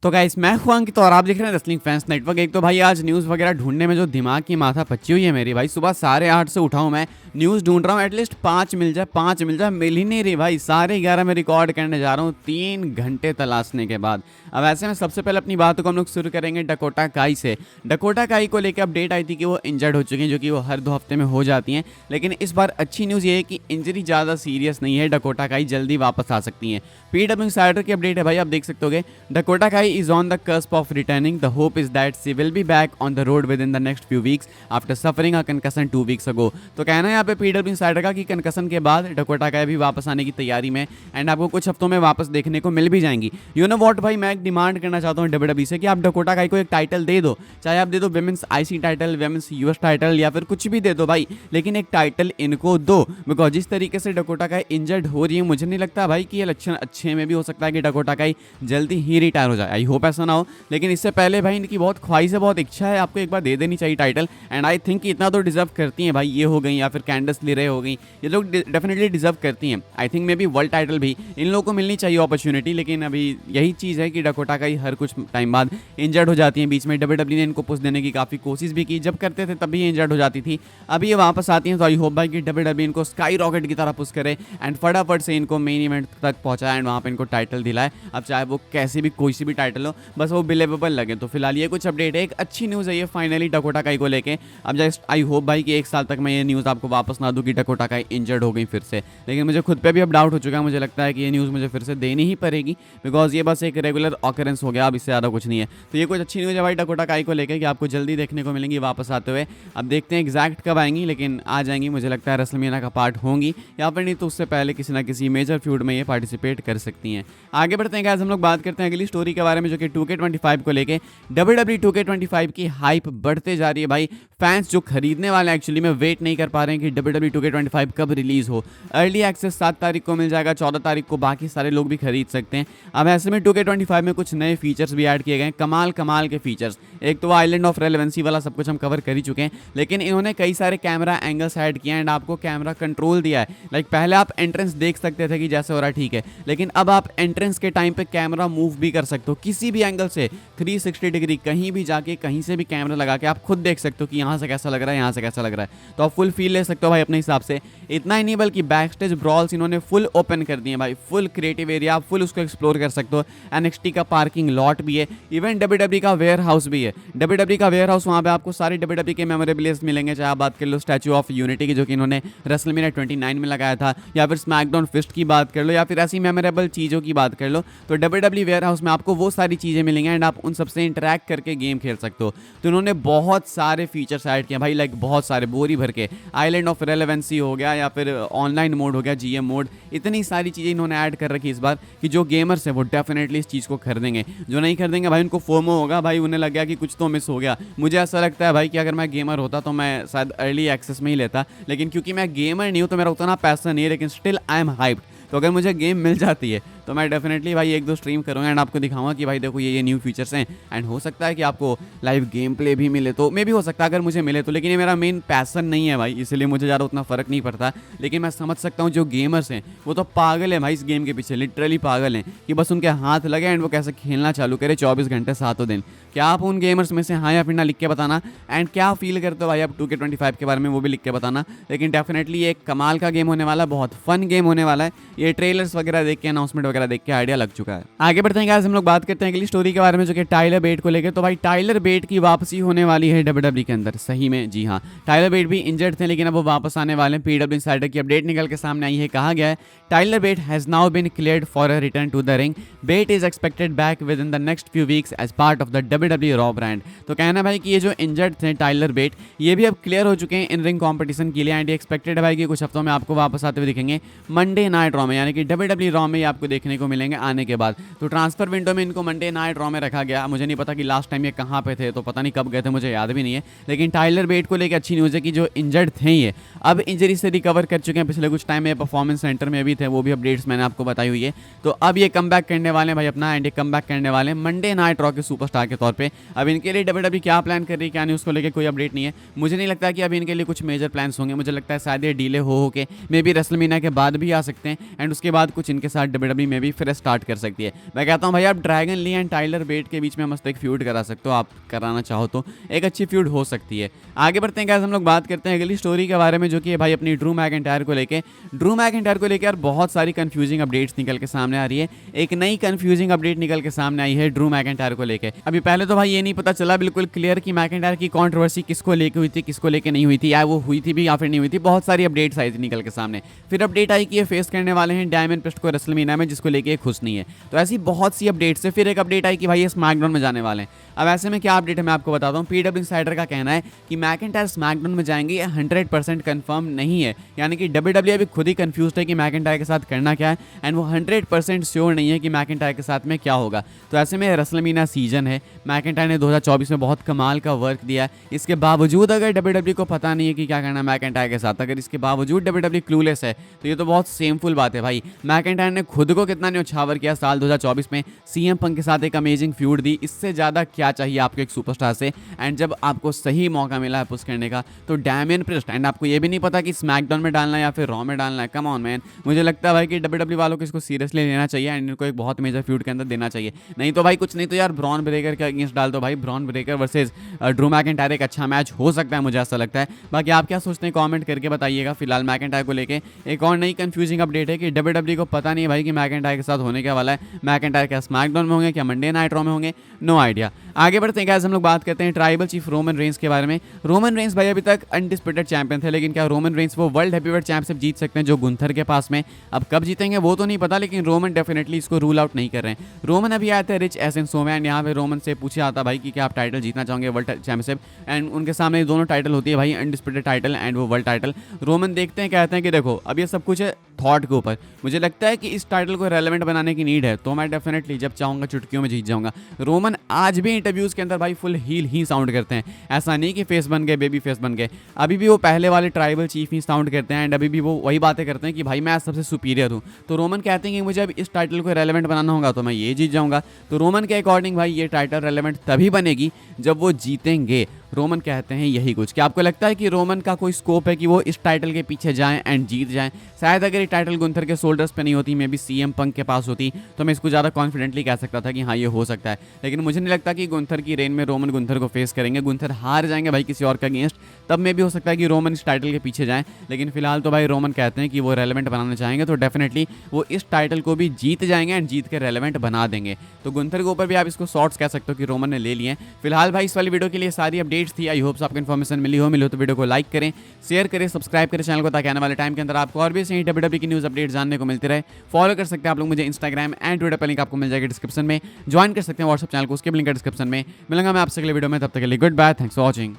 तो गाइस मैं हूं अंकित और आप देख रहे हैं रेसलिंग फैंस नेटवर्क। एक तो भाई आज न्यूज़ वगैरह ढूंढने में जो दिमाग की माथा पच्ची हुई है मेरी भाई, सुबह 8:30 से उठा हूं मैं, न्यूज़ ढूंढ रहा हूं, एटलीस्ट 5 मिल जाए, मिल ही नहीं रही भाई। 11:30 में रिकॉर्ड करने जा रहा हूं 3 घंटे तलाशने के बाद। अब ऐसे में सबसे पहले अपनी बातों को हम लोग शुरू करेंगे डकोटा काई से। डकोटा काई को लेकर अपडेट आई थी कि वो इंजर्ड हो चुकी हैं, जो कि वो हर 2 हफ्ते में हो जाती हैं, लेकिन इस बार अच्छी न्यूज़ ये है कि इंजरी ज़्यादा सीरियस नहीं है, डकोटा काई जल्दी वापस आ सकती हैं। पीडब्ल्यू इंसाइडर की अपडेट है भाई, आप देख सकते होगे, डकोटा काई is on the cusp of returning. The hope is that she will be back on the road within the next few weeks after suffering a concussion 2 weeks ago. तो कहना है यहाँ पे पीडब्ल्यू इंसाइडर का कि कंकसन के बाद डकोटा काई भी वापस आने की तैयारी में, एंड आपको कुछ हफ्तों में वापस देखने को मिल भी जाएंगी। यू नो व्हाट भाई, मैं एक डिमांड करना चाहता हूँ डब्ल्यूडब्ल्यूई से कि आप डकोटा काई को एक टाइटल दे दो, चाहे आप दे दो women's IC title, women's US title, या फिर कुछ भी दे दो भाई, लेकिन एक टाइटल इनको दो। बिकॉज जिस तरीके से डकोटा काई इंजर्ड हो रही है, मुझे नहीं लगता भाई कि ये लक्षण अच्छे में भी हो सकता है कि डकोटा काई जल्दी ही रिटायर हो जाए। आई होप ऐसा ना हो, लेकिन इससे पहले भाई इनकी बहुत ख्वाहिश है, बहुत इच्छा है, आपको एक बार दे देनी चाहिए टाइटल। एंड आई थिंक इतना तो डिजर्व करती हैं भाई, ये हो गई या फिर कैंडस लिरे हो गई, ये लोग डेफिनेटली डिजर्व करती हैं। I think may be world title भी इन लोगों को मिलनी चाहिए अपॉर्चुनिटी, लेकिन अभी यही चीज़ है कि डकोटा काई हर कुछ टाइम बाद इंजर्ड हो जाती हैं। बीच में डब्ल्यूडब्ल्यूई ने इनको पुश देने की काफ़ी कोशिश भी की, जब करते थे तभी ये इंजर्ड हो जाती थी। अभी ये वापस आती हैं, तो आई होप भाई कि डब्ल्यूडब्ल्यूई इनको स्काई रॉकेट की तरह पुश करे एंड फटाफट से इनको मेन इवेंट तक पहुंचाए एंड वहाँ पे इनको टाइटल दिलाए। अब चाहे वो कैसी भी कोई सी भी टाइटल हो, बस वो बिलीवेबल लगे। तो फिलहाल ये कुछ अपडेट है, एक अच्छी न्यूज़ है ये फाइनली डकोटा काई को लेके। अब जस्ट आई होप भाई कि 1 साल तक मैं ये न्यूज़ आपको वापस ना दूं कि डकोटा काई इंजर्ड हो गई फिर से, लेकिन मुझे खुद पे भी अब डाउट हो चुका है। मुझे लगता है कि ये न्यूज़ मुझे फिर से देनी ही पड़ेगी, बिकॉज ये बस एक रेगुलर ऑकरेंस हो गया, अब इससे ज़्यादा कुछ नहीं है। तो ये कुछ अच्छी न्यूज़ है भाई डकोटा काई को लेकर कि आपको जल्दी देखने को मिलेंगी वापस आते हुए। अब देखते हैं एग्जैक्ट कब आएंगी, लेकिन आ जाएंगी। मुझे लगता है रेसलमेनिया का पार्ट होंगी, या फिर नहीं तो उससे पहले किसी ना किसी मेजर फ्यूड में ये पार्टिसिपेट कर सकती हैं। आगे बढ़ते हैं गाइस, हम लोग बात करते हैं अगली स्टोरी के बारे में, जो कि 2K25 को लेके। डब्ल्यूडब्ल्यूई 2K25 की हाइप बढ़ते जा रही है भाई। फैंस जो खरीदने वाले एक्चुअली में वेट नहीं कर पा रहे हैं कि डब्ल्यूडब्ल्यूई 2K25 कब रिलीज हो। अर्ली एक्सेस 7 तारीख को मिल जाएगा, 14 तारीख को बाकी सारे लोग भी खरीद सकते हैं। अब ऐसे में 2K25 में कुछ नए फीचर्स भी ऐड किए गए हैं, कमाल कमाल के फीचर्स। एक तो आइलैंड ऑफ रेलेवेंसी वाला सब कुछ हम कवर कर ही चुके हैं, लेकिन इन्होंने कई सारे कैमरा एंगल्स ऐड किए हैं एंड आपको कैमरा कंट्रोल दिया है। लाइक पहले आप एंट्रेंस देख सकते थे कि जैसे हो रहा है ठीक है, लेकिन अब आप एंट्रेंस के टाइम पे कैमरा मूव भी कर सकते हो किसी भी एंगल से, 360 डिग्री कहीं भी जाके कहीं से भी कैमरा लगा के आप खुद देख सकते हो कि यहाँ से कैसा लग रहा है, यहाँ से कैसा लग रहा है। तो आप फुल फील ले सकते हो भाई अपने हिसाब से। इतना ही नहीं बल्कि बैक स्टेज ब्रॉल्स इन्होंने फुल ओपन कर दिए भाई, फुल क्रिएटिव एरिया, आप फुल उसको एक्सप्लोर कर सकते हो। एनएक्सटी का पार्किंग लॉट भी है, इवन डब्ल्यूडब्ल्यूई का वेयर हाउस भी है। डब्ल्यूडब्ल्यूई का वेयर हाउस, वहाँ पे आपको सारे डब्ल्यूडब्ल्यूई के मेमोरेबल्स मिलेंगे, चाहे आप बात कर लो स्टैचू ऑफ यूनिटी की, जो कि इन्होंने रेसलमेनिया 29 में लगाया था, या फिर स्मैकडाउन फिस्ट की बात कर लो, या फिर ऐसी मेमोरेबल चीज़ों की बात कर लो। तो डब्ल्यूडब्ल्यूई वेयर हाउस में आपको वो सारी चीज़ें मिलेंगी एंड आप उन सबसे इंटरैक्ट करके गेम खेल सकते हो। तो इन्होंने बहुत सारे फीचर्स ऐड किए भाई, लाइक बहुत सारे, बोरी भर के। आइलैंड ऑफ रेलेवेंसी हो गया, या फिर ऑनलाइन मोड हो गया, जीएम मोड, इतनी सारी चीज़ें इन्होंने ऐड कर रखी इस बार कि जो गेमर्स हैं वो डेफिनेटली इस चीज़ को खरीदेंगे। जो नहीं खरीदेंगे भाई उनको फोमो होगा भाई, उन्हें लग गया कि कुछ तो मिस हो गया। मुझे ऐसा लगता है भाई कि अगर मैं गेमर होता तो मैं शायद अर्ली एक्सेस में ही लेता, लेकिन क्योंकि मैं गेमर नहीं हूँ तो मेरा उतना पैसा नहीं है, लेकिन स्टिल आई एम हाइप्ड। तो अगर मुझे गेम मिल जाती है तो मैं डेफिनेटली भाई 1-2 स्ट्रीम करूँगा एंड आपको दिखाऊंगा कि भाई देखो ये न्यू फीचर्स हैं, एंड हो सकता है कि आपको लाइव गेम प्ले भी मिले, तो मे भी हो सकता है अगर मुझे मिले तो, लेकिन ये मेरा मेन पैसन नहीं है भाई, इसलिए मुझे ज़्यादा उतना फ़र्क नहीं पड़ता। लेकिन मैं समझ सकता हूँ जो गेमर्स हैं वो तो पागल हैं भाई इस गेम के पीछे, लिटरली पागल हैं कि बस उनके हाथ लगे एंड वो कैसे खेलना चालू करे 24 घंटे 7 दिन। क्या आप उन गेमर्स में से हाँ या फिर ना लिख के बताना, एंड क्या फील करते हो भाई आप 2K25 के बारे में, वो भी लिख के बताना। लेकिन डेफिनेटली ये एक कमाल का गेम होने वाला है, बहुत फन गेम होने वाला है। ये ट्रेलर्स वगैरह देख के, अनाउंसमेंट वगैरह देख के आइडिया लग चुका है। आगे बढ़ते हैं गाइस, हम लोग बात करते हैं अगली स्टोरी के बारे में, जो कि टाइलर बेट को लेकर। तो भाई टाइलर बेट की वापसी होने वाली है डब्ल्यूडब्ल्यूई के अंदर, सही में, जी हाँ। टाइलर बेट भी इंजर्ड थे, लेकिन अब वो वापस आने वाले हैं। पीडब्ल्यू इंसाइडर की अपडेट निकल के सामने आई है, कहा गया है Tyler Bate has now been cleared for a return to the ring. Bate is expected back within the next few weeks as part of the WWE Raw brand. तो कहना भाई कि ये जो इंजर्ड थे टाइलर बेट, ये भी अब क्लियर हो चुके हैं इन रिंग कॉम्पिटिशन के लिए, एंड एक्सपेक्टेड है भाई कि कुछ हफ्तों में आपको वापस आते हुए दिखेंगे मंडे नाइट रॉ में, यानी कि डब्ल्यूडब्ल्यूई रॉ में आपको देखने को मिलेंगे आने के बाद। तो ट्रांसफर विंडो में इनको मंडे नाइट रॉ में रखा गया। मुझे नहीं पता कि लास्ट टाइम ये कहाँ पे थे, तो पता नहीं कब गए थे, मुझे याद भी नहीं है। लेकिन टाइलर बेट को लेकर अच्छी न्यूज़ है कि जो इंजर्ड थे ये अब इंजरी से रिकवर कर चुके हैं। पिछले कुछ टाइम में परफॉर्मेंस सेंटर में भी थे, वो भी अपडेट्स मैंने आपको बताई हुई है। तो अब ये कम बैक करने वाले हैं भाई अपना, एंड ये कम बैक करने वाले हैं मंडे नाइट रॉ के सुपरस्टार के तौर पर। अब इनके लिए डब्ल्यूडब्ल्यूई क्या प्लान कर रही है, क्या नहीं, उसको लेकर कोई अपडेट नहीं है। मुझे नहीं लगता कि अभी इनके लिए कुछ मेजर प्लान्स होंगे। मुझे लगता है शायद ये डीले हो के मे बी रेसलमेनिया के बाद भी आ सकते हैं, एंड उसके बाद कुछ इनके साथ डब्ल्यूडब्ल्यूई में भी फिर स्टार्ट कर सकती है। मैं कहता हूँ भाई आप ड्रैगन ली एंड टाइलर बेट के बीच में मस्त एक फ्यूड करा सकते हो, आप कराना चाहो तो एक अच्छी फ्यूड हो सकती है। आगे बढ़ते हैं गाइस, हम लोग बात करते हैं अगली स्टोरी के बारे में, जो कि है भाई अपनी ड्रू मैकिंटायर को लेके। ड्रू मैकिंटायर को लेकर बहुत सारी कंफ्यूजिंग अपडेट्स निकल के सामने आ रही है। एक नई कंफ्यूजिंग अपडेट निकल के सामने आई है ड्रू मैकिंटायर को लेके। अभी पहले तो भाई ये नहीं पता चला बिल्कुल क्लियर कि मैकिंटायर की कंट्रोवर्सी किसको लेके हुई थी, किसको लेके नहीं हुई थी, या वो हुई थी भी या फिर नहीं हुई थी। बहुत सारी अपडेट्स आई थी निकल के सामने। फिर अपडेट आई कि ये फेस करने वाले हैं डायमंड प्रिस्ट को रेसलमेनिया में, जिसको लेके खुश नहीं है। तो ऐसी बहुत सी अपडेट्स है। फिर एक अपडेट आई कि भाई ये स्मैकडाउन में जाने वाले हैं। अब ऐसे में क्या अपडेट है मैं आपको बताता हूँ। पीडब्ल्यू इंसाइडर का कहना है कि मैकिंटायर स्मैकडाउन में जाएंगे, ये 100% कंफर्म नहीं है। यानी कि डब्ल्यूडब्ल्यूई अभी खुद ही कंफ्यूज्ड है कि मैकिंटायर के साथ करना क्या है, एंड वो 100% श्योर नहीं है कि मैकिंटायर के साथ में क्या होगा। तो ऐसे में रेसलमेनिया सीजन है, मैकिंटायर ने 2024 में बहुत कमाल का वर्क दिया है। इसके बावजूद अगर डब्ल्यूडब्ल्यूई को पता नहीं है कि क्या करना है मैकिंटायर के साथ, अगर इसके बावजूद डब्ल्यूडब्ल्यूई क्लूलेस है, तो ये तो बहुत सेमफुल बात है भाई। मैकिंटायर ने खुद को कितना न्यौछावर किया साल 2024 में, सीएम पंक के साथ एक अमेजिंग फ्यूड दी। इससे ज़्यादा क्या चाहिए आपको एक सुपरस्टार से। एंड जब आपको सही मौका मिला है पुश करने का, तो डैमियन प्रिस्ट, एंड आपको ये भी नहीं पता कि स्मैकडाउन में डालना है या फिर रॉ में डालना है। कम ऑन मैन, मुझे लगता है भाई कि डब्ल्यूडब्ल्यूई वालों को इसको सीरियसली लेना चाहिए एंड इनको एक बहुत मेजर फ्यूड के अंदर देना चाहिए। नहीं तो भाई कुछ नहीं तो यार ब्रॉन ब्रेकर के अगेंस्ट डाल दो भाई। Bron Breakker versus Drew McIntyre एक अच्छा मैच हो सकता है, मुझे ऐसा लगता है। बाकी आप क्या सोचते हैं कमेंट करके बताइएगा। फिलहाल मैकिंटायर को लेके एक और नई कंफ्यूजिंग अपडेट है कि डब्ल्यूडब्ल्यूई को पता नहीं है भाई कि मैकिंटायर के साथ होने क्या वाला है। मैकिंटायर क्या स्मैकडाउन में होंगे, क्या मंडे नाइट रॉ में होंगे, नो आइडिया। आगे बढ़ते हैं गाइस, हम लोग बात करते हैं ट्राइबल चीफ रोमन रेंस के बारे में। रोमन रेंस भाई अभी तक अनडिस्प्यूटेड चैंपियन थे, लेकिन क्या रोमन रेंस वो वर्ल्ड हेवीवेट चैंपियनशिप जीत सकते हैं जो गुंथर के पास में? अब कब जीतेंगे वो तो नहीं पता, लेकिन रोमन डेफिनेटली इसको रूल आउट नहीं कर रहे हैं। रोमन अभी आए थे रिच एस इन सो में, एंड यहाँ पे रोमन से पूछा आता भाई कि क्या आप टाइटल जीतना चाहोगे वर्ल्ड चैंपियनशिप, एंड उनके सामने दोनों टाइटल होती है भाई, अनडिस्प्यूटेड टाइटल एंड वो वर्ल्ड टाइटल। रोमन देखते हैं, कहते हैं कि देखो अब ये सब कुछ है थॉट के ऊपर, मुझे लगता है कि इस टाइटल को रेलेवेंट बनाने की नीड है, तो मैं डेफिनेटली जब चाहूँगा चुटकियों में जीत जाऊँगा। रोमन आज भी इंटरव्यूज़ के अंदर भाई फुल हील ही साउंड करते हैं, ऐसा नहीं कि फेस बन गए, बेबी फेस बन गए। अभी भी वो पहले वाले ट्राइबल चीफ ही साउंड करते हैं, एंड अभी भी वो वही बातें करते हैं कि भाई मैं सबसे सुपीरियर हूँ। तो रोमन कहते हैं कि मुझे अब इस टाइटल को रेलेवेंट बनाना होगा तो मैं ये जीत जाऊँगा। तो रोमन के अकॉर्डिंग भाई ये टाइटल रेलेवेंट तभी बनेगी जब वो जीतेंगे। रोमन कहते हैं यही कुछ। क्या आपको लगता है कि रोमन का कोई स्कोप है कि वो इस टाइटल के पीछे जाएं एंड जीत जाएं? शायद अगर ये टाइटल गुंथर के शोल्डर्स पे नहीं होती, मे बी सीएम पंक के पास होती, तो मैं इसको ज़्यादा कॉन्फिडेंटली कह सकता था कि हाँ ये हो सकता है। लेकिन मुझे नहीं लगता कि गुंथर की रेन में रोमन गुंथर को फेस करेंगे। गुंथर हार जाएंगे भाई किसी और के अगेंस्ट, तब में भी हो सकता है कि रोमन इस टाइटल के पीछे जाएं। लेकिन फिलहाल तो भाई रोमन कहते हैं कि वो रेलेवेंट बनाना चाहेंगे, तो डेफिनेटली वो इस टाइटल को भी जीत जाएंगे एंड जीत के रेलेवेंट बना देंगे। तो गुंथर के ऊपर भी आप इसको शॉर्ट्स कह सकते हो कि रोमन ने ले लिए। फिलहाल भाई इस वाली वीडियो के लिए सारी अपडेट्स थी। आई होप आपको इन्फॉर्मेशन मिली हो तो वीडियो को लाइक करें, शेयर करें, सब्सक्राइब करें चैनल को, ताकि आने वाले टाइम के अंदर आपको और भी सही डब्ल्यूडब्ल्यूई की न्यूज़ अपडेट जानने को मिलती रहे। फॉलो कर सकते हैं आप लोग मुझे इंस्टाग्राम एंड ट्विटर पर, लिंक आपको मिल जाएगा डिस्क्रिप्शन में। ज्वाइन कर सकते हैं व्हाट्सएप चैनल को, उसके भी लिंक है डिस्क्रिप्शन में। मिलूंगा मैं आपसे अगले वीडियो में, तब तक के लिए good bye, thanks for watching.